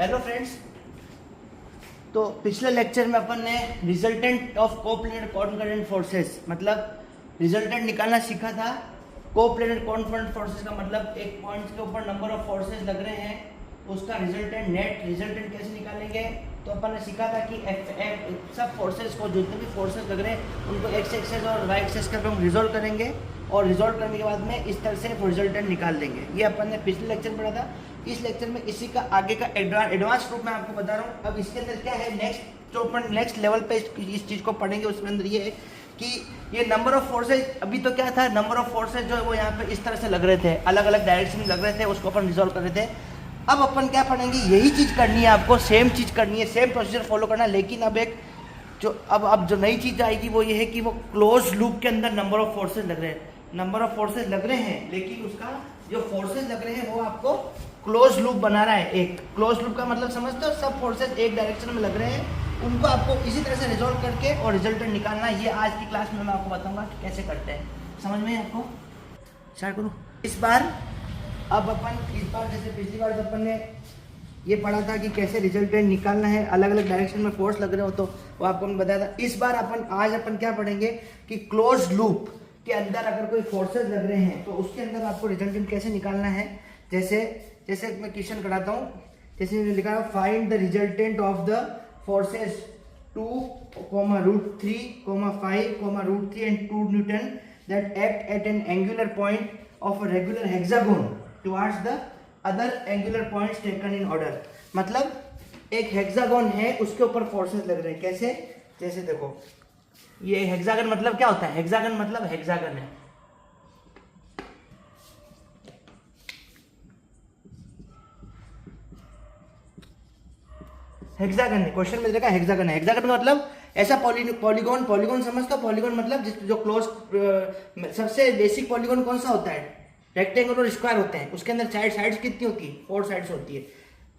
Hello friends. तो पिछले lecture में अपन ने resultant of coplanar concurrent forces मतलब रिजल्टेंट निकालना सीखा था। कोप्लेनर कॉन्करेंट फोर्सेस का मतलब एक पॉइंट के ऊपर नंबर ऑफ फोर्सेस लग रहे हैं, उसका रिजल्टेंट नेट रिजल्टेंट कैसे निकालेंगे। तो अपन ने सीखा था कि सब फोर्सेस को, जितने भी फोर्सेस लग रहे हैं उनको एक्स एक्सेस और वाई एक्सेस का हम रिजोल्व करेंगे और रिजोल्व करने के बाद में इस तरह से रिजल्टेंट निकाल लेंगे। ये अपन ने पिछले लेक्चर में पढ़ा था। इस लेक्चर में इसी का आगे का एडवांस रूप मैं आपको बता रहा हूँ। अब इसके अंदर क्या है, नेक्स्ट लेवल पे इस चीज़ को पढ़ेंगे। उसके अंदर ये है कि ये नंबर ऑफ फोर्सेज, अभी तो क्या था, नंबर ऑफ फोर्सेज जो है वो यहाँ पे इस तरह से लग रहे थे, अलग अलग डायरेक्शन में लग रहे थे, उसको अपन रिजोल्व कर रहे थे। अब अपन क्या पढ़ेंगे, यही चीज़ करनी है आपको, सेम चीज़ करनी है, सेम प्रोसीजर फॉलो करना है। लेकिन अब जो नई चीज़ आएगी वो ये है कि वो क्लोज लूप के अंदर नंबर ऑफ फोर्सेज लग रहे हैं, लेकिन उसका जो फोर्सेज लग रहे हैं वो आपको क्लोज लूप बना रहा है। एक क्लोज लूप का मतलब समझते हो, सब फोर्सेज एक डायरेक्शन में लग रहे हैं, उनको आपको इसी तरह से रिजोल्व करके और रिजल्टेंट निकालना है। ये आज की क्लास में मैं आपको बताऊंगा कि कैसे करते हैं। समझ में आपको? स्टार्ट करूँ। इस बार जैसे पिछली बार जब अपन ने ये पढ़ा था कि कैसे रिजल्टेंट निकालना है, अलग अलग डायरेक्शन में फोर्स लग रहे हो, तो वो आपको मैं बताया था। इस बार आज अपन क्या पढ़ेंगे कि क्लोज लूप के अंदर अगर कोई फोर्सेज लग रहे हैं तो उसके अंदर आपको रिजल्टेंट कैसे निकालना है। जैसे मैं क्वेश्चन कराता हूँ। जैसे लिखा है, find the resultant of the forces 2, √3, 5, √3 and 2 Newton that act at an angular point of a regular hexagon towards the other angular points taken in order। मतलब एक हेक्सागोन है, उसके ऊपर फोर्सेस लग रहे हैं। कैसे? जैसे देखो, ये हेक्सागन मतलब क्या होता है? हेक्सागन मतलब हेक्सागन है, हेक्सागन है। क्वेश्चन में देखा हेक्सागन है। हेक्सागन का मतलब ऐसा पॉलीगॉन समझते हो? पॉलीगॉन मतलब जो क्लोज, सबसे बेसिक पॉलीगॉन कौन सा होता है? रेक्टेंगल और स्क्वायर होते हैं। उसके अंदर साइड्स कितनी होती है? 4 साइड्स होती है।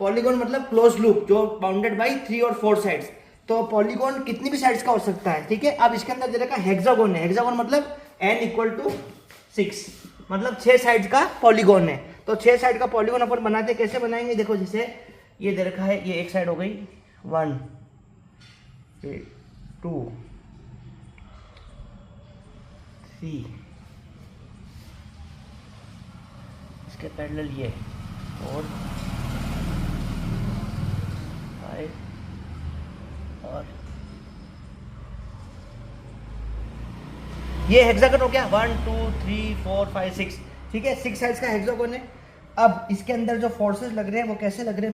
पॉलीगॉन मतलब क्लोज लूप जो बाउंडेड बाई 3 और 4 साइड्स। तो पॉलीगॉन कितनी भी साइड्स का हो सकता है, ठीक है। अब इसके अंदर दे रखा हेक्सागोन है। हेक्सागोन मतलब n = 6, मतलब 6 साइड्स का पॉलीगॉन है। तो 6 साइड का पॉलीगॉन अपन बनाते कैसे बनाएंगे? देखो, जैसे ये दे रखा है, ये एक साइड हो गई 1, 2, 3, इसके पैरेलल ये 4, 5 और ये हेक्सागन हो गया। 1, 2, 3, 4, 5, 6, ठीक है। 6 साइड्स का हेक्सागन है। अब इसके अंदर जो फोर्सेस लग रहे हैं वो कैसे लग रहे हैं